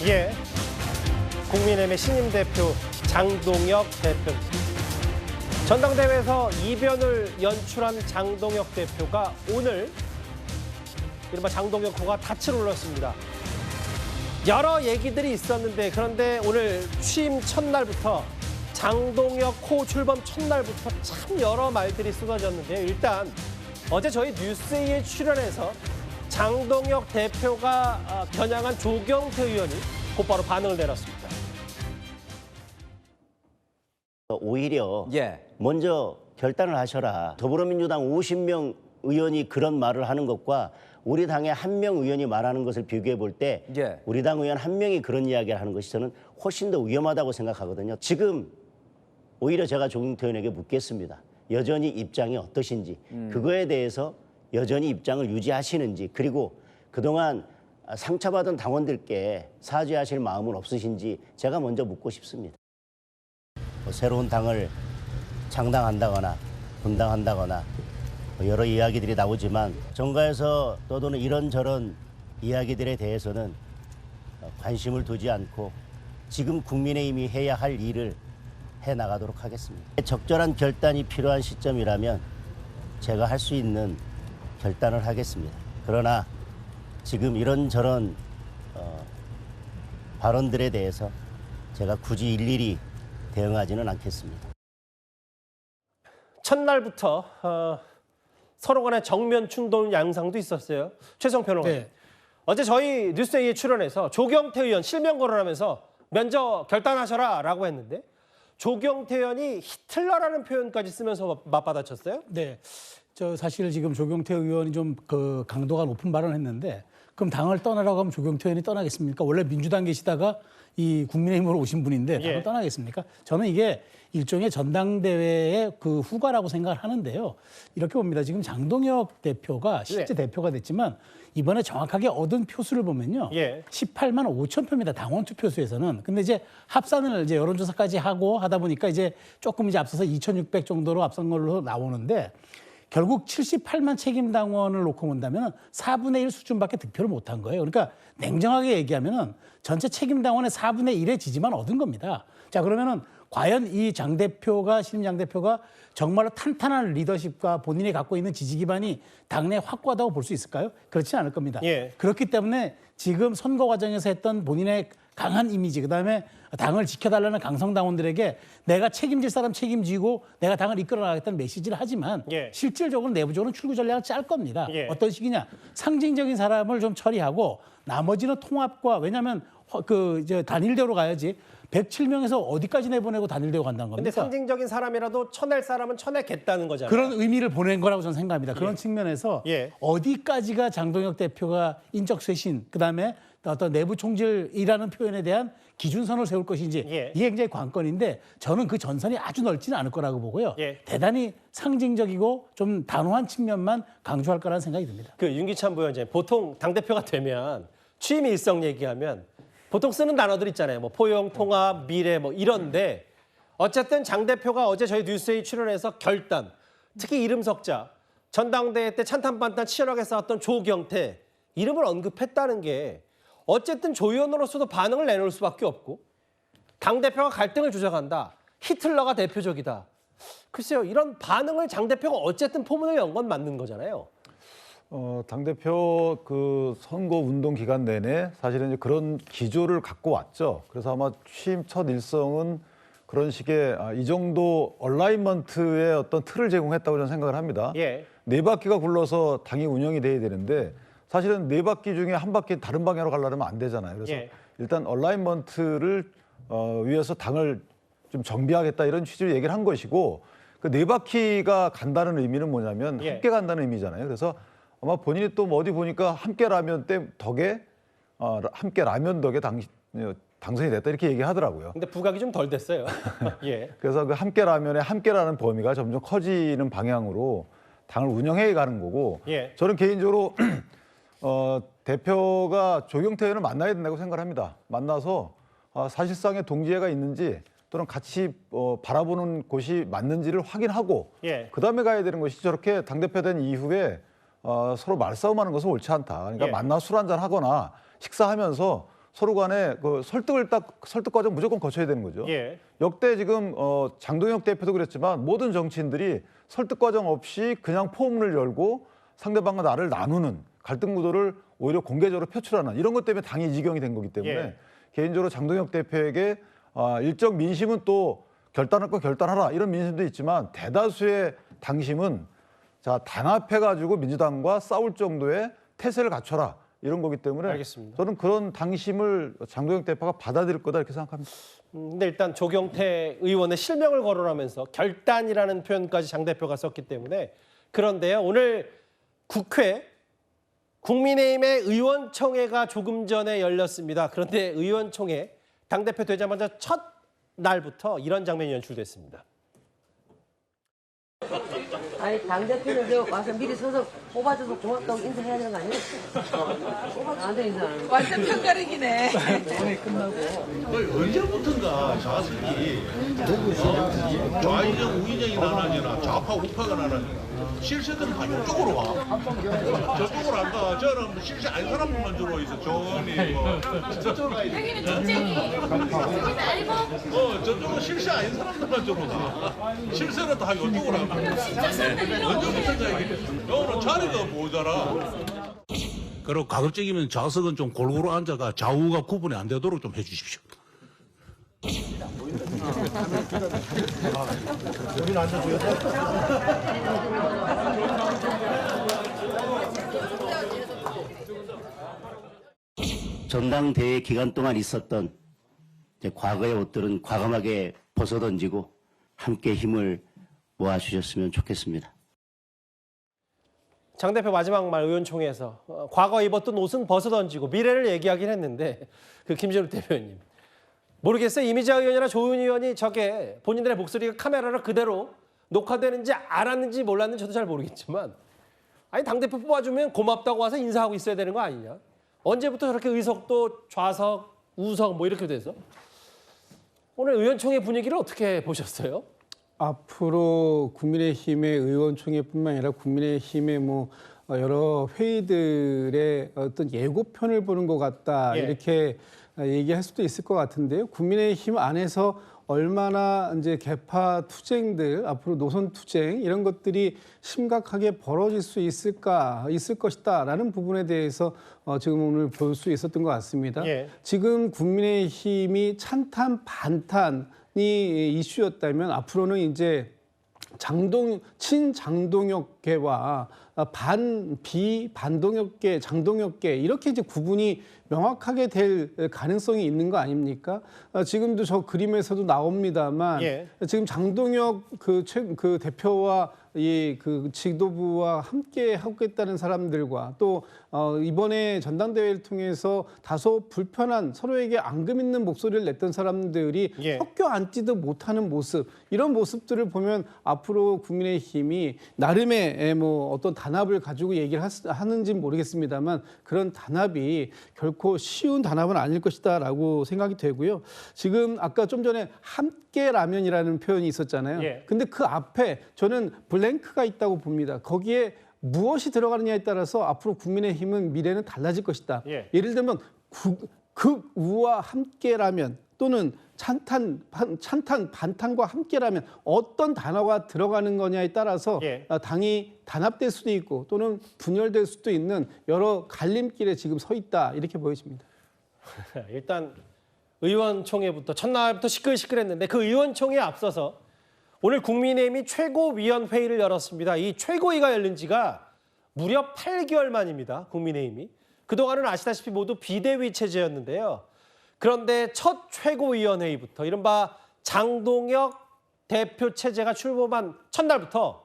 예, 국민의힘의 신임 대표 장동혁 대표. 전당대회에서 이변을 연출한 장동혁 대표가 오늘 이른바 장동혁호가 닻을 올렸습니다. 여러 얘기들이 있었는데 그런데 오늘 취임 첫날부터 장동혁호 출범 첫날부터 참 여러 말들이 쏟아졌는데요. 일단 어제 저희 뉴스에이에 출연해서 장동혁 대표가 겨냥한 조경태 의원이 곧바로 반응을 내놨습니다. 오히려 먼저 결단을 하셔라. 더불어민주당 50명 의원이 그런 말을 하는 것과 우리 당의 한 명 의원이 말하는 것을 비교해 볼 때 우리 당 의원 한 명이 그런 이야기를 하는 것이 저는 훨씬 더 위험하다고 생각하거든요. 지금 오히려 제가 조경태 의원에게 묻겠습니다. 여전히 입장이 어떠신지, 그거에 대해서 여전히 입장을 유지하시는지, 그리고 그동안 상처받은 당원들께 사죄하실 마음은 없으신지 제가 먼저 묻고 싶습니다. 새로운 당을 창당한다거나 분당한다거나 여러 이야기들이 나오지만 정가에서 떠도는 이런저런 이야기들에 대해서는 관심을 두지 않고 지금 국민의힘이 해야 할 일을 해나가도록 하겠습니다. 적절한 결단이 필요한 시점이라면 제가 할 수 있는 결단을 하겠습니다. 그러나 지금 이런저런 발언들에 대해서 제가 굳이 일일이 대응하지는 않겠습니다. 첫날부터 서로 간의 정면 충돌 양상도 있었어요. 최성 평론가님. 네. 어제 저희 뉴스에이에 출연해서 조경태 의원 실명 거론하면서 먼저 결단하셔라라고 했는데 조경태 의원이 히틀러라는 표현까지 쓰면서 맞받아쳤어요. 네, 저 사실 지금 조경태 의원이 좀 그 강도가 높은 발언을 했는데 그럼 당을 떠나라고 하면 조경태 의원이 떠나겠습니까? 원래 민주당 계시다가 이 국민의힘으로 오신 분인데 당을 떠나겠습니까? 저는 이게 일종의 전당대회의 그 후과라고 생각을 하는데요. 이렇게 봅니다. 지금 장동혁 대표가 실제 대표가 됐지만 이번에 정확하게 얻은 표수를 보면요. 18만 5천 표입니다. 당원 투표수에서는. 근데 이제 합산을 이제 여론조사까지 하고 하다 보니까 이제 조금 이제 앞서서 2,600 정도로 앞선 걸로 나오는데 결국 78만 책임당원을 놓고 본다면 4분의 1 수준밖에 득표를 못한 거예요. 그러니까 냉정하게 얘기하면은 전체 책임당원의 4분의 1의 지지만 얻은 겁니다. 자, 그러면은 과연 이 장 대표가, 신임 장 대표가 정말로 탄탄한 리더십과 본인이 갖고 있는 지지 기반이 당내 확고하다고 볼 수 있을까요? 그렇지는 않을 겁니다. 그렇기 때문에 지금 선거 과정에서 했던 본인의 강한 이미지, 그다음에 당을 지켜달라는 강성당원들에게 내가 책임질 사람 책임지고 내가 당을 이끌어 나가겠다는 메시지를 하지만 실질적으로 내부적으로는 출구 전략을 짤 겁니다. 어떤 식이냐? 상징적인 사람을 좀 처리하고 나머지는 통합과, 왜냐하면 그 이제 단일대로 가야지 107명에서 어디까지 내보내고 단일대로 간다는 겁니다. 근데 상징적인 사람이라도 쳐낼 사람은 쳐내겠다는 거잖아요. 그런 의미를 보낸 거라고 저는 생각합니다. 그런 측면에서 어디까지가 장동혁 대표가 인적 쇄신, 그다음에 어떤 내부 총질이라는 표현에 대한 기준선을 세울 것인지 이게 굉장히 관건인데 저는 그 전선이 아주 넓지는 않을 거라고 보고요. 대단히 상징적이고 좀 단호한 측면만 강조할 거라는 생각이 듭니다. 그 윤기찬 부위원장님, 보통 당대표가 되면 취임 일성 얘기하면 보통 쓰는 단어들 있잖아요. 뭐 포용, 통합, 미래 뭐 이런데 어쨌든 장 대표가 어제 저희 뉴스에 출연해서 결단, 특히 이름 석자, 전당대회 때 찬탄반탄 치열하게 싸웠던 조경태 이름을 언급했다는 게 어쨌든 조 의원으로서도 반응을 내놓을 수밖에 없고 당대표가 갈등을 조장한다. 히틀러가 대표적이다. 글쎄요. 이런 반응을 장 대표가 어쨌든 포문을 연 건 맞는 거잖아요. 당대표 그 선거 운동 기간 내내 사실은 이제 그런 기조를 갖고 왔죠. 그래서 아마 취임 첫 일성은 그런 식의 이 정도 얼라이먼트의 어떤 틀을 제공했다고 저는 생각을 합니다. 네 바퀴가 굴러서 당이 운영이 돼야 되는데 사실은 네 바퀴 중에 한 바퀴 다른 방향으로 가려면 안 되잖아요. 그래서 일단 얼라이먼트를 위해서 당을 좀 정비하겠다 이런 취지로 얘기를 한 것이고 그 네 바퀴가 간다는 의미는 뭐냐면 함께 간다는 의미잖아요. 그래서 아마 본인이 또 어디 보니까 함께 라면 덕에 함께 라면 덕에 당선이 됐다 이렇게 얘기하더라고요. 근데 부각이 좀 덜 됐어요. 그래서 그 함께 라면의 함께라는 범위가 점점 커지는 방향으로 당을 운영해 가는 거고 저는 개인적으로 대표가 조경태 의원을 만나야 된다고 생각을 합니다. 만나서 사실상의 동지애가 있는지 또는 같이 바라보는 곳이 맞는지를 확인하고 그다음에 가야 되는 것이 저렇게 당대표 된 이후에 서로 말싸움하는 것은 옳지 않다. 그러니까 만나 술 한잔 하거나 식사하면서 서로 간에 그 설득 과정 무조건 거쳐야 되는 거죠. 예. 역대 지금 장동혁 대표도 그랬지만 모든 정치인들이 설득 과정 없이 그냥 포문을 열고 상대방과 나를 나누는 갈등 구도를 오히려 공개적으로 표출하는 이런 것 때문에 당이 이 지경이 된 거기 때문에 예. 개인적으로 장동혁 대표에게 일정 민심은 또 결단할 거 결단하라 이런 민심도 있지만 대다수의 당심은 자 단합해가지고 민주당과 싸울 정도의 태세를 갖춰라 이런 거기 때문에 알겠습니다. 저는 그런 당심을 장동혁 대표가 받아들일 거다 이렇게 생각합니다. 근데 일단 조경태 의원의 실명을 거론하면서 결단이라는 표현까지 장 대표가 썼기 때문에 그런데요. 오늘 국회 국민의힘의 의원총회가 조금 전에 열렸습니다. 그런데 의원총회 당대표 되자마자 첫 날부터 이런 장면이 연출됐습니다. 아니 당대표는 와서 미리 서서 뽑아줘서 고맙다고 인사해야 되는 거 아니에요? 나한테 인사하는 거. 완전 편가르기네. 언제부턴가 자석이 좌이정 우이정이 나눠지나 좌파 우파가 나눠지나 실세들은 다 이쪽으로 와. 저쪽으로 안 가. 저는 실세 아닌 사람들만 주로 있어. 조언이 뭐 저쪽으로 가야 돼. 여기는 전쟁이 알고 저쪽은 실세 아닌 사람들만 주로 가. 실세는 다 이쪽으로 하고. 언제부턴가 이게 오늘 자리가 모자라. 그리고 가급적이면 좌석은 좀 골고루 앉아가 좌우가 구분이 안 되도록 좀 해주십시오. 전당대회 기간 동안 있었던 이제 과거의 옷들은 과감하게 벗어던지고 함께 힘을 모아주셨으면 좋겠습니다. 장 대표 마지막 말 의원총회에서 과거 입었던 옷은 벗어던지고 미래를 얘기하긴 했는데 그 김진욱 대표님 모르겠어요. 이미자 의원이나 조윤 의원이 저게 본인들의 목소리가 카메라로 그대로 녹화되는지 알았는지 몰랐는지 저도 잘 모르겠지만 아니 당대표 뽑아주면 고맙다고 와서 인사하고 있어야 되는 거 아니냐. 언제부터 저렇게 의석도 좌석, 우석 뭐 이렇게 돼서 오늘 의원총회 분위기를 어떻게 보셨어요? 앞으로 국민의힘의 의원총회뿐만 아니라 국민의힘의 뭐 여러 회의들의 어떤 예고편을 보는 것 같다 예. 이렇게 얘기할 수도 있을 것 같은데요. 국민의힘 안에서 얼마나 이제 개파 투쟁들 앞으로 노선 투쟁 이런 것들이 심각하게 벌어질 수 있을 것이다라는 부분에 대해서 지금 오늘 볼 수 있었던 것 같습니다. 예. 지금 국민의힘이 찬탄 반탄이 이슈였다면 앞으로는 이제 친장동혁계와 반동혁계, 장동혁계 이렇게 이제 구분이 명확하게 될 가능성이 있는 거 아닙니까? 지금도 저 그림에서도 나옵니다만 예. 지금 장동혁 그 대표와 그 지도부와 함께 하겠다는 사람들과 또 이번에 전당대회를 통해서 다소 불편한 서로에게 앙금 있는 목소리를 냈던 사람들이 예. 섞여 앉지도 못하는 모습 이런 모습들을 보면 앞으로 국민의힘이 나름의 뭐 어떤 단합을 가지고 얘기를 하는지는 모르겠습니다만 그런 단합이 결코 쉬운 단합은 아닐 것이다라고 생각이 되고요. 지금 아까 좀 전에 함께 라면이라는 표현이 있었잖아요. 예. 근데 그 앞에 저는 블랭크가 있다고 봅니다. 거기에 무엇이 들어가느냐에 따라서 앞으로 국민의힘은 미래는 달라질 것이다. 예. 예를 들면 극우와 함께라면 또는 찬탄 반탄과 함께라면 어떤 단어가 들어가는 거냐에 따라서 예. 당이 단합될 수도 있고 또는 분열될 수도 있는 여러 갈림길에 지금 서 있다 이렇게 보여집니다. 일단 의원총회부터 첫날부터 시끌시끌했는데 그 의원총회에 앞서서 오늘 국민의힘이 최고위원회의를 열었습니다. 이 최고위가 열린 지가 무려 8개월 만입니다. 국민의힘이. 그동안은 아시다시피 모두 비대위 체제였는데요. 그런데 첫 최고위원회의부터 이른바 장동혁 대표 체제가 출범한 첫날부터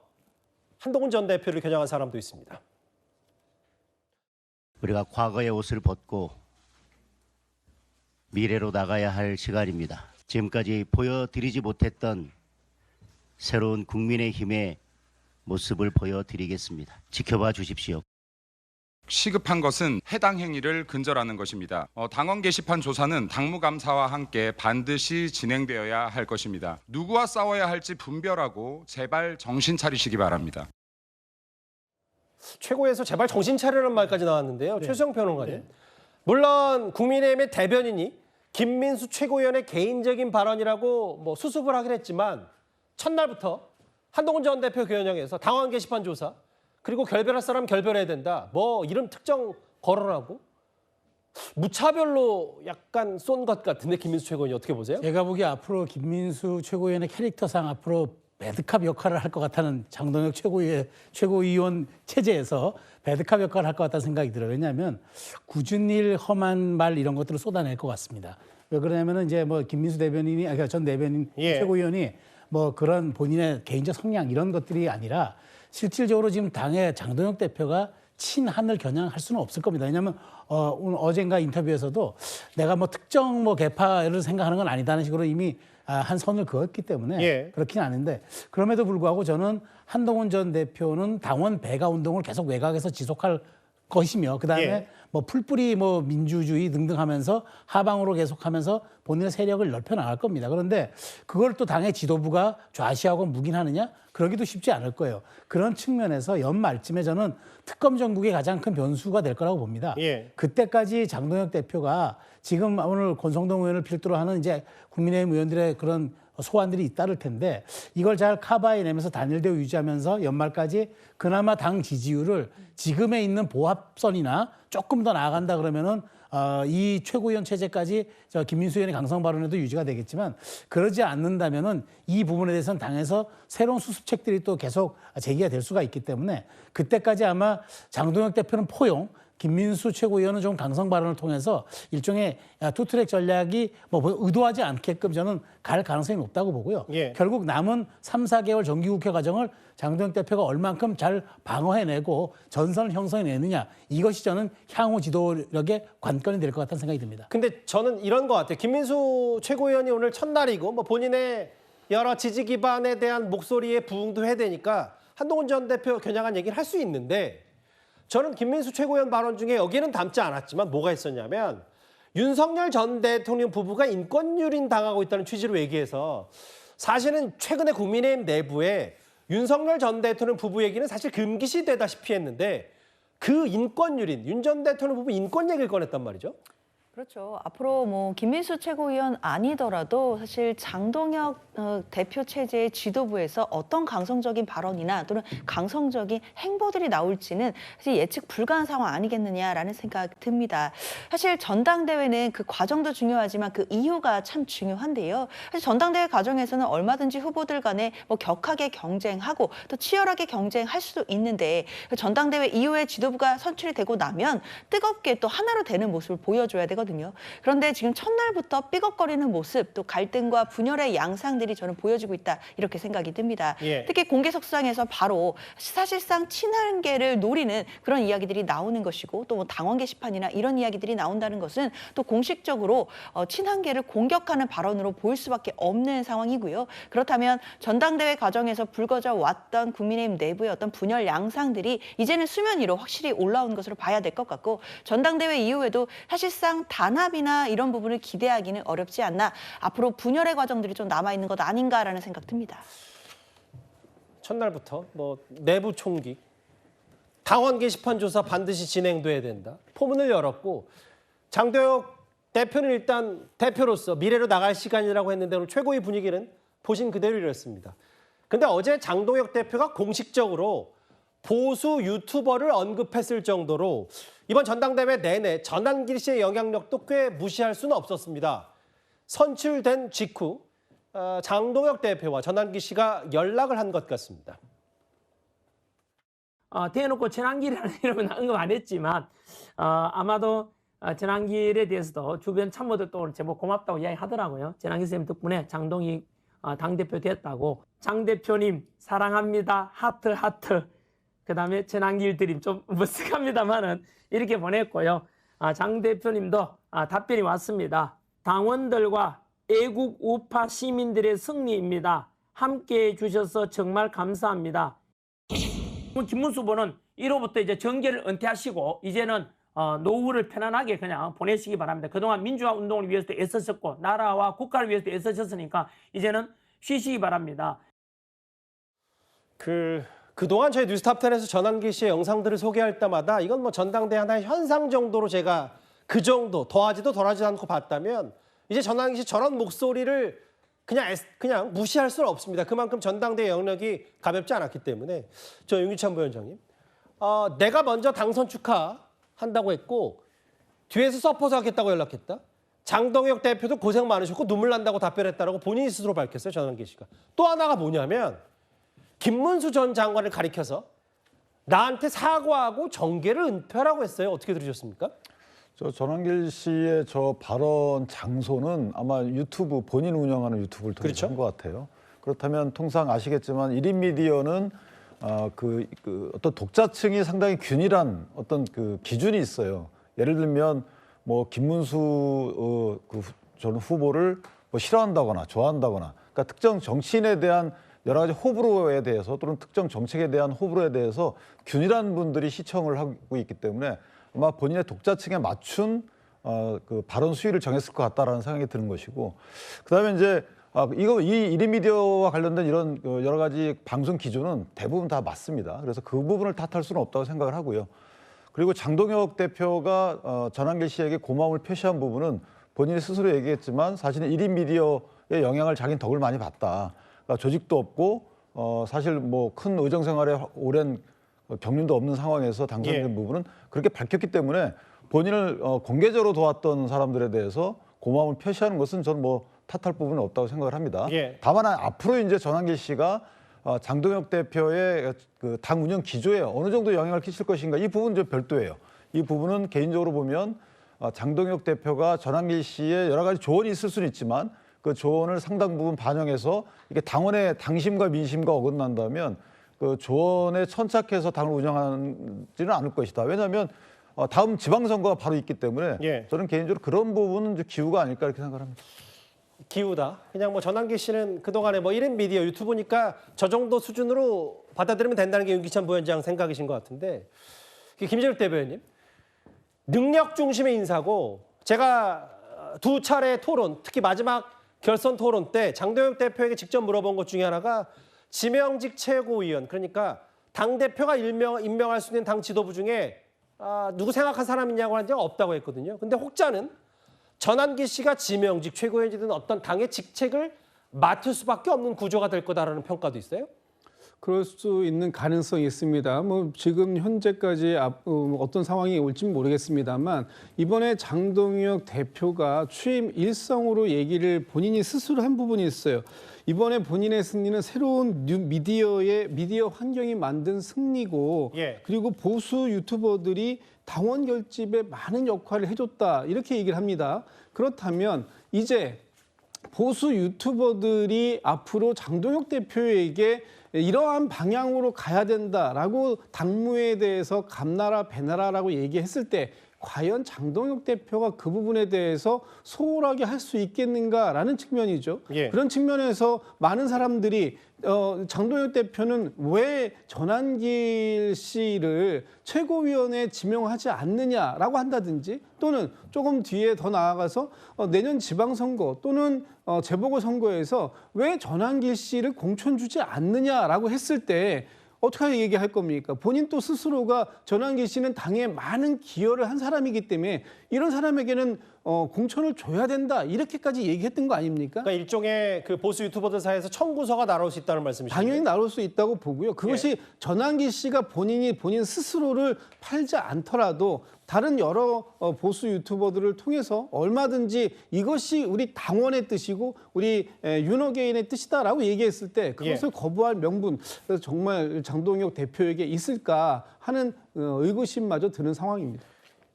한동훈 전 대표를 겨냥한 사람도 있습니다. 우리가 과거의 옷을 벗고 미래로 나가야 할 시간입니다. 지금까지 보여드리지 못했던 새로운 국민의힘의 모습을 보여드리겠습니다. 지켜봐 주십시오. 시급한 것은 해당 행위를 근절하는 것입니다. 당원 게시판 조사는 당무감사와 함께 반드시 진행되어야 할 것입니다. 누구와 싸워야 할지 분별하고 제발 정신 차리시기 바랍니다. 최고에서 제발 정신 차리라는 말까지 나왔는데요. 최수영 평론가님. 물론 국민의힘의 대변인이 김민수 최고위원의 개인적인 발언이라고 뭐 수습을 하긴 했지만 첫날부터 한동훈 전 대표 교연형에서 당원 게시판 조사 그리고 결별할 사람 결별해야 된다. 뭐 이름 특정 거론하고 무차별로 약간 쏜 것 같은데 김민수 최고위원이 어떻게 보세요? 제가 보기에 앞으로 김민수 최고위원의 캐릭터상 앞으로 배드캅 역할을 할 것 같다는 장동혁 최고위원 체제에서 배드캅 역할을 할 것 같다는 생각이 들어요. 왜냐하면 굳은 일, 험한 말 이런 것들을 쏟아낼 것 같습니다. 왜 그러냐면은 이제 뭐 김민수 대변인이, 그러니까 전 대변인 최고위원이 뭐 그런 본인의 개인적 성향 이런 것들이 아니라 실질적으로 지금 당의 장동혁 대표가 친한을 겨냥할 수는 없을 겁니다. 왜냐하면 오늘 어젠가 인터뷰에서도 내가 뭐 특정 뭐 계파를 생각하는 건 아니다는 식으로 이미 한 선을 그었기 때문에 그렇긴 않은데 그럼에도 불구하고 저는 한동훈 전 대표는 당원 배가 운동을 계속 외곽에서 지속할 것이며 그다음에 뭐 풀뿌리 뭐 민주주의 등등 하면서 하방으로 계속하면서 본인의 세력을 넓혀 나갈 겁니다. 그런데 그걸 또 당의 지도부가 좌시하고 묵인하느냐? 그러기도 쉽지 않을 거예요. 그런 측면에서 연말쯤에 저는 특검 정국의 가장 큰 변수가 될 거라고 봅니다. 그때까지 장동혁 대표가 지금 오늘 권성동 의원을 필두로 하는 이제 국민의힘 의원들의 그런 소환들이 잇따를 텐데 이걸 잘 커버해내면서 단일대우 유지하면서 연말까지 그나마 당 지지율을 지금에 있는 보합선이나 조금 더 나아간다 그러면은 이 최고위원 체제까지 김민수 의원의 강성 발언에도 유지가 되겠지만 그러지 않는다면은 이 부분에 대해서는 당에서 새로운 수습책들이 또 계속 제기가 될 수가 있기 때문에 그때까지 아마 장동혁 대표는 포용, 김민수 최고위원은 좀 강성 발언을 통해서 일종의 투트랙 전략이 뭐 의도하지 않게끔 저는 갈 가능성이 높다고 보고요. 결국 남은 3, 4개월 정기국회 과정을 장동혁 대표가 얼만큼 잘 방어해내고 전선을 형성해내느냐 이것이 저는 향후 지도력의 관건이 될 것 같다는 생각이 듭니다. 근데 저는 이런 것 같아요. 김민수 최고위원이 오늘 첫날이고 뭐 본인의 여러 지지 기반에 대한 목소리에 부응도 해야 되니까 한동훈 전 대표 겨냥한 얘기를 할 수 있는데 저는 김민수 최고위원 발언 중에 여기에는 담지 않았지만 뭐가 있었냐면 윤석열 전 대통령 부부가 인권유린 당하고 있다는 취지로 얘기해서 사실은 최근에 국민의힘 내부에 윤석열 전 대통령 부부 얘기는 사실 금기시 되다시피 했는데 그 인권유린, 윤 전 대통령 부부 인권 얘기를 꺼냈단 말이죠. 그렇죠. 앞으로 뭐 김민수 최고위원 아니더라도 사실 장동혁 대표 체제의 지도부에서 어떤 강성적인 발언이나 또는 강성적인 행보들이 나올지는 사실 예측 불가한 상황 아니겠느냐라는 생각이 듭니다. 사실 전당대회는 그 과정도 중요하지만 그 이유가 참 중요한데요. 사실 전당대회 과정에서는 얼마든지 후보들 간에 뭐 격하게 경쟁하고 또 치열하게 경쟁할 수도 있는데 전당대회 이후에 지도부가 선출이 되고 나면 뜨겁게 또 하나로 되는 모습을 보여줘야 되거든요. 그런데 지금 첫날부터 삐걱거리는 모습, 또 갈등과 분열의 양상들이 저는 보여지고 있다 이렇게 생각이 듭니다. 특히 공개석상에서 바로 사실상 친한계를 노리는 그런 이야기들이 나오는 것이고 또 뭐 당원 게시판이나 이런 이야기들이 나온다는 것은 또 공식적으로 친한계를 공격하는 발언으로 보일 수밖에 없는 상황이고요. 그렇다면 전당대회 과정에서 불거져 왔던 국민의힘 내부의 어떤 분열 양상들이 이제는 수면 위로 확실히 올라온 것으로 봐야 될 것 같고 전당대회 이후에도 사실상 단합이나 이런 부분을 기대하기는 어렵지 않나 앞으로 분열의 과정들이 좀 남아있는 것 아닌가라는 생각 듭니다. 첫날부터 뭐 내부 총기, 당원 게시판 조사 반드시 진행돼야 된다. 포문을 열었고 장동혁 대표는 일단 대표로서 미래로 나갈 시간이라고 했는데 오늘 최고위 분위기는 보신 그대로 이랬습니다. 근데 어제 장동혁 대표가 공식적으로 보수 유튜버를 언급했을 정도로 이번 전당대회 내내 전한길 씨의 영향력도 꽤 무시할 수는 없었습니다. 선출된 직후 장동혁 대표와 전한길 씨가 연락을 한 것 같습니다. 대놓고 전한길이라는 이름은 언급 안 했지만 아마도 전한길에 대해서도 주변 참모들도 오늘 제법 고맙다고 이야기하더라고요. 전한길 선생님 덕분에 장동희 당대표 됐다고. 장 대표님 사랑합니다. 하트 하트. 그다음에 전한길 드림 좀 머쓱합니다만은 이렇게 보냈고요. 장 대표님도 답변이 왔습니다. 당원들과 애국 우파 시민들의 승리입니다. 함께해 주셔서 정말 감사합니다. 김문수 후보는 1호부터 이제 정계를 은퇴하시고 이제는 노후를 편안하게 그냥 보내시기 바랍니다. 그동안 민주화 운동을 위해서도 애쓰셨고 나라와 국가를 위해서도 애쓰셨으니까 이제는 쉬시기 바랍니다. 그동안 저희 뉴스탑10에서 전한길 씨의 영상들을 소개할 때마다 이건 뭐 전당대회 하나의 현상 정도로 제가 그 정도 더하지도 덜하지도 않고 봤다면 이제 전환기 씨 저런 목소리를 그냥 무시할 수는 없습니다. 그만큼 전당대회 영역이 가볍지 않았기 때문에 저 윤기찬 부위원장님, 내가 먼저 당선 축하한다고 했고 뒤에서 서포트 하겠다고 연락했다. 장동혁 대표도 고생 많으셨고 눈물 난다고 답변했다라고 본인이 스스로 밝혔어요. 전환기 씨가. 또 하나가 뭐냐면 김문수 전 장관을 가리켜서 나한테 사과하고 정계를 은폐하라고 했어요. 어떻게 들으셨습니까? 저 전환길 씨의 저 발언 장소는 아마 유튜브 본인 운영하는 유튜브를 통해서 한 것 같아요. 그렇다면 통상 아시겠지만 1인 미디어는 어떤 독자층이 상당히 균일한 어떤 그 기준이 있어요. 예를 들면 뭐 김문수 전 후보를 뭐 싫어한다거나 좋아한다거나, 그러니까 특정 정치인에 대한 여러 가지 호불호에 대해서 또는 특정 정책에 대한 호불호에 대해서 균일한 분들이 시청을 하고 있기 때문에 아마 본인의 독자층에 맞춘 그 발언 수위를 정했을 것 같다라는 생각이 드는 것이고, 그다음에 이제 이 1인 미디어와 관련된 이런 여러 가지 방송 기준은 대부분 다 맞습니다. 그래서 그 부분을 탓할 수는 없다고 생각을 하고요. 그리고 장동혁 대표가 전환길 씨에게 고마움을 표시한 부분은 본인이 스스로 얘기했지만 사실은 1인 미디어의 영향을 자기는 덕을 많이 봤다. 그러니까 조직도 없고 사실 뭐 큰 의정 생활에 오랜 경륜도 없는 상황에서 당선된 부분은 그렇게 밝혔기 때문에 본인을 공개적으로 도왔던 사람들에 대해서 고마움을 표시하는 것은 저는 뭐 탓할 부분은 없다고 생각을 합니다. 다만 앞으로 이제 전환길 씨가 장동혁 대표의 그 당 운영 기조에 어느 정도 영향을 끼칠 것인가, 이 부분은 좀 별도예요. 이 부분은 개인적으로 보면 장동혁 대표가 전환길 씨의 여러 가지 조언이 있을 수는 있지만 그 조언을 상당 부분 반영해서 이게 당원의 당심과 민심과 어긋난다면 그 조언에 천착해서 당을 운영하지는 않을 것이다. 왜냐하면 다음 지방선거가 바로 있기 때문에 저는 개인적으로 그런 부분은 좀 기우가 아닐까 이렇게 생각합니다. 기우다. 그냥 뭐 전환기 씨는 그동안에 뭐 1인 미디어 유튜브니까 저 정도 수준으로 받아들이면 된다는 게 윤기찬 부위원장 생각이신 것 같은데, 김재욱 대변인, 능력 중심의 인사고 제가 두 차례 토론, 특히 마지막 결선 토론 때 장동혁 대표에게 직접 물어본 것 중에 하나가 지명직 최고위원, 그러니까 당대표가 임명할 수 있는 당 지도부 중에 누구 생각한 사람 있냐고 한 적은 없다고 했거든요. 근데 혹자는 전환기 씨가 지명직 최고위원이든 어떤 당의 직책을 맡을 수밖에 없는 구조가 될 거다라는 평가도 있어요. 그럴 수 있는 가능성이 있습니다. 뭐 지금 현재까지 어떤 상황이 올지 모르겠습니다만 이번에 장동혁 대표가 취임 일성으로 얘기를 본인이 스스로 한 부분이 있어요. 이번에 본인의 승리는 새로운 미디어 환경이 만든 승리고 그리고 보수 유튜버들이 당원 결집에 많은 역할을 해줬다, 이렇게 얘기를 합니다. 그렇다면 이제 보수 유튜버들이 앞으로 장동혁 대표에게 이러한 방향으로 가야 된다라고 당무에 대해서 감나라 배나라라고 얘기했을 때 과연 장동혁 대표가 그 부분에 대해서 소홀하게 할 수 있겠는가라는 측면이죠. 그런 측면에서 많은 사람들이 장동혁 대표는 왜 전환길 씨를 최고위원에 지명하지 않느냐라고 한다든지, 또는 조금 뒤에 더 나아가서 내년 지방선거 또는 재보궐선거에서 왜 전환길 씨를 공천 주지 않느냐라고 했을 때 어떻게 얘기할 겁니까? 본인 또 스스로가 전환길 씨는 당에 많은 기여를 한 사람이기 때문에 이런 사람에게는 공천을 줘야 된다, 이렇게까지 얘기했던 거 아닙니까? 그러니까 일종의 그 보수 유튜버들 사이에서 청구서가 나올 수 있다는 말씀이시죠? 당연히 나올 수 있다고 보고요. 그것이 전환길 씨가 본인 스스로를 팔지 않더라도 다른 여러 보수 유튜버들을 통해서 얼마든지 이것이 우리 당원의 뜻이고 우리 윤호개인의 뜻이다라고 얘기했을 때 그것을 거부할 명분, 정말 장동혁 대표에게 있을까 하는 의구심마저 드는 상황입니다.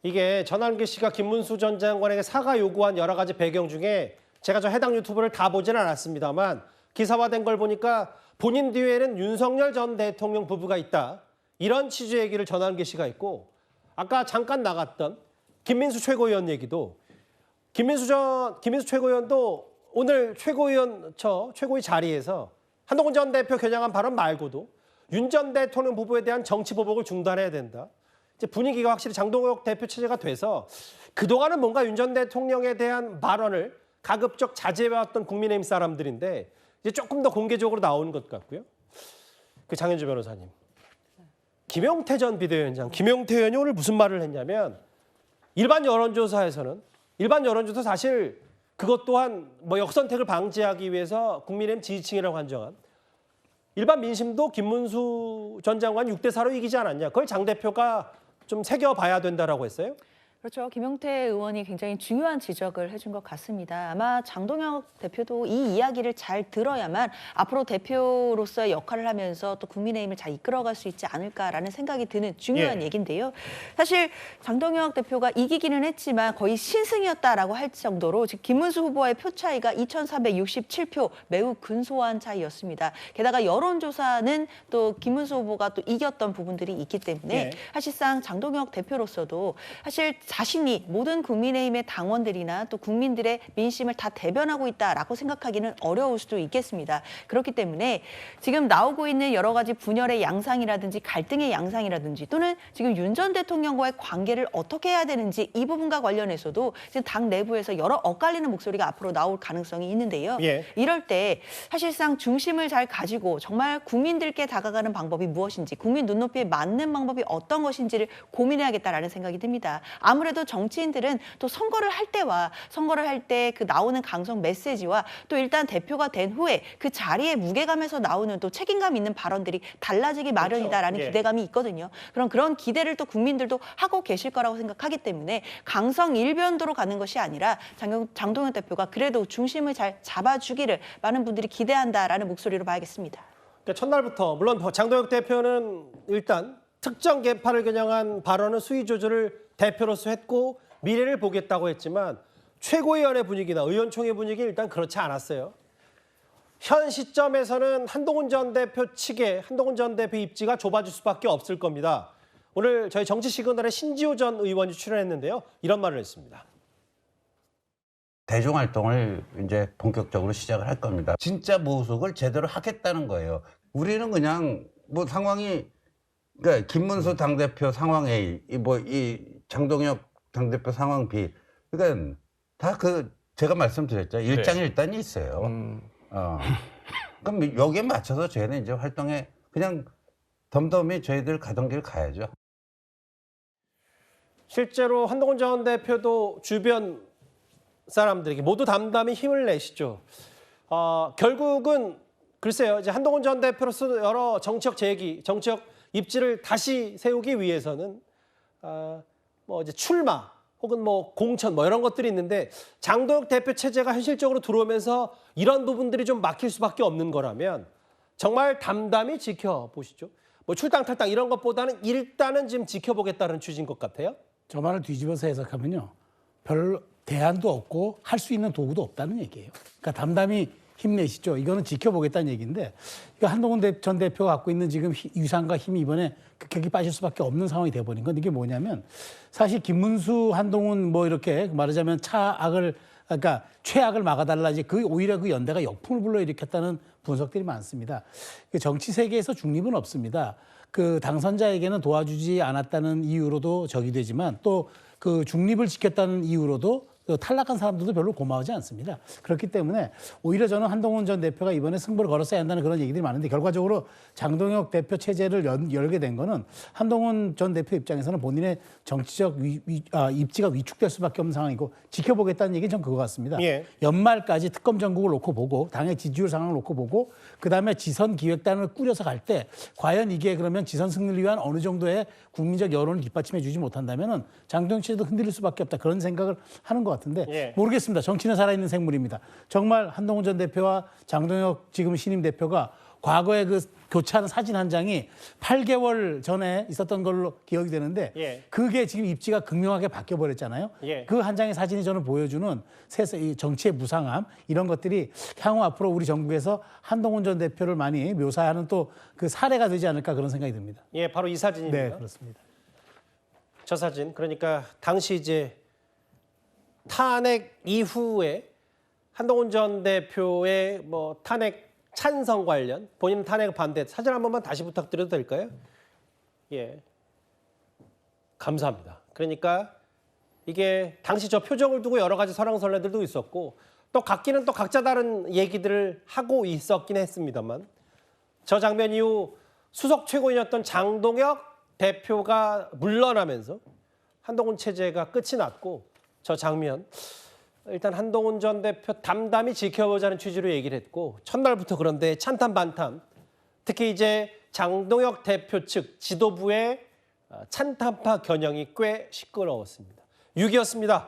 이게 전환기 씨가 김문수 전 장관에게 사과 요구한 여러 가지 배경 중에 제가 저 해당 유튜브를 다 보지는 않았습니다만 기사화된 걸 보니까 본인 뒤에는 윤석열 전 대통령 부부가 있다, 이런 취지의 얘기를 전환기 씨가 있고, 아까 잠깐 나갔던 김민수 최고위원 얘기도 김민수 최고위원도 오늘 최고위 자리에서 한동훈 전 대표 겨냥한 발언 말고도 윤 전 대통령 부부에 대한 정치 보복을 중단해야 된다. 이제 분위기가 확실히 장동혁 대표 체제가 돼서 그동안은 뭔가 윤 전 대통령에 대한 발언을 가급적 자제해왔던 국민의힘 사람들인데 이제 조금 더 공개적으로 나오는 것 같고요. 그 장현주 변호사님, 김용태 전 비대위원장, 김용태 의원이 오늘 무슨 말을 했냐면 일반 여론조사 사실 그것 또한 뭐 역선택을 방지하기 위해서 국민의힘 지지층이라고 한정한 일반 민심도 김문수 전 장관 6대4로 이기지 않았냐. 그걸 장 대표가 좀 새겨봐야 된다라고 했어요. 그렇죠. 김용태 의원이 굉장히 중요한 지적을 해준 것 같습니다. 아마 장동혁 대표도 이 이야기를 잘 들어야만 앞으로 대표로서의 역할을 하면서 또 국민의힘을 잘 이끌어갈 수 있지 않을까라는 생각이 드는 중요한 얘기인데요. 사실 장동혁 대표가 이기기는 했지만 거의 신승이었다라고 할 정도로 지금 김문수 후보와의 표 차이가 2,467표 매우 근소한 차이였습니다. 게다가 여론조사는 또 김문수 후보가 또 이겼던 부분들이 있기 때문에 사실상 장동혁 대표로서도 사실 자신이 모든 국민의힘의 당원들이나 또 국민들의 민심을 다 대변하고 있다라고 생각하기는 어려울 수도 있겠습니다. 그렇기 때문에 지금 나오고 있는 여러 가지 분열의 양상이라든지 갈등의 양상이라든지 또는 지금 윤 전 대통령과의 관계를 어떻게 해야 되는지 이 부분과 관련해서도 지금 당 내부에서 여러 엇갈리는 목소리가 앞으로 나올 가능성이 있는데요. 이럴 때 사실상 중심을 잘 가지고 정말 국민들께 다가가는 방법이 무엇인지 국민 눈높이에 맞는 방법이 어떤 것인지를 고민해야겠다라는 생각이 듭니다. 아무래도 정치인들은 또 선거를 할 때와 선거를 할 때 그 나오는 강성 메시지와 또 일단 대표가 된 후에 그 자리에 무게감에서 나오는 또 책임감 있는 발언들이 달라지기 마련이다라는 기대감이 있거든요. 그런 기대를 또 국민들도 하고 계실 거라고 생각하기 때문에 강성 일변도로 가는 것이 아니라 장동혁 대표가 그래도 중심을 잘 잡아주기를 많은 분들이 기대한다라는 목소리로 봐야겠습니다. 그러니까 첫날부터 물론 장동혁 대표는 일단 특정 계파를 겨냥한 발언은 수위 조절을 대표로서 했고 미래를 보겠다고 했지만 최고위원회 분위기나 의원총회 분위기 일단 그렇지 않았어요. 현 시점에서는 한동훈 전 대표 측에 한동훈 전 대표 입지가 좁아질 수밖에 없을 겁니다. 오늘 저희 정치 시그널에 신지호 전 의원이 출연했는데요. 이런 말을 했습니다. 대중 활동을 이제 본격적으로 시작을 할 겁니다. 진짜 모속을 제대로 하겠다는 거예요. 우리는 그냥 뭐 상황이 그러니까 김문수 당대표 상황 A, 이 장동혁 당대표 상황 B, 그러니까 다 제가 말씀드렸죠. 일장일단이 있어요. 그럼 여기에 맞춰서 저희는 이제 활동에 그냥 덤덤히 저희들 가던 길 가야죠. 실제로 한동훈 전 대표도 주변 사람들에게 모두 담담히 힘을 내시죠. 결국은 글쎄요, 이제 한동훈 전 대표로서 여러 정치적 재기, 정치적 입지를 다시 세우기 위해서는 뭐 이제 출마 혹은 뭐 공천 뭐 이런 것들이 있는데 장동혁 대표 체제가 현실적으로 들어오면서 이런 부분들이 좀 막힐 수밖에 없는 거라면 정말 담담히 지켜보시죠. 뭐 출당 탈당 이런 것보다는 일단은 지금 지켜보겠다는 취지인 것 같아요. 저 말을 뒤집어서 해석하면요. 별 대안도 없고 할 수 있는 도구도 없다는 얘기예요. 그러니까 담담히 힘내시죠. 이거는 지켜보겠다는 얘기인데 이거 한동훈 전 대표가 갖고 있는 지금 위상과 힘이 이번에 급격히 빠질 수밖에 없는 상황이 돼버린 건 이게 뭐냐면 사실 김문수, 한동훈 뭐 이렇게 말하자면 그러니까 최악을 막아달라 이제 오히려 그 연대가 역풍을 불러일으켰다는 분석들이 많습니다. 정치 세계에서 중립은 없습니다. 그 당선자에게는 도와주지 않았다는 이유로도 적이 되지만 또 그 중립을 지켰다는 이유로도 탈락한 사람들도 별로 고마워하지 않습니다. 그렇기 때문에 오히려 저는 한동훈 전 대표가 이번에 승부를 걸었어야 한다는 그런 얘기들이 많은데 결과적으로 장동혁 대표 체제를 열게 된 거는 한동훈 전 대표 입장에서는 본인의 정치적 입지가 위축될 수밖에 없는 상황이고 지켜보겠다는 얘기는 전 그거 같습니다. 연말까지 특검 전국을 놓고 보고 당의 지지율 상황을 놓고 보고 그다음에 지선 기획단을 꾸려서 갈 때 과연 이게 그러면 지선 승리를 위한 어느 정도의 국민적 여론을 뒷받침해 주지 못한다면은 장동혁 체제도 흔들릴 수밖에 없다 그런 생각을 하는 것 같은데 모르겠습니다. 정치는 살아있는 생물입니다. 정말 한동훈 전 대표와 장동혁 지금 신임 대표가 과거에 그 교차하는 사진 한 장이 8개월 전에 있었던 걸로 기억이 되는데 그게 지금 입지가 극명하게 바뀌어버렸잖아요. 그 한 장의 사진이 저는 보여주는 이 정치의 무상함 이런 것들이 향후 앞으로 우리 정부에서 한동훈 전 대표를 많이 묘사하는 또 그 사례가 되지 않을까 그런 생각이 듭니다. 바로 이 사진입니다. 네, 그렇습니다. 저 사진. 그러니까 당시 이제 탄핵 이후에 한동훈 전 대표의 뭐 탄핵 찬성 관련 본인 탄핵 반대 사진 한 번만 다시 부탁드려도 될까요? 감사합니다. 그러니까 이게 당시 저 표정을 두고 여러 가지 설왕설래들도 있었고 또 각기는 또 각자 다른 얘기들을 하고 있었긴 했습니다만 저 장면 이후 수석 최고위원이었던 장동혁 대표가 물러나면서 한동훈 체제가 끝이 났고 저 장면 일단 한동훈 전 대표 담담히 지켜보자는 취지로 얘기를 했고 첫날부터 그런데 찬탄 반탄 특히 이제 장동혁 대표 측 지도부의 찬탄파 겨냥이 꽤 시끄러웠습니다. 6위였습니다.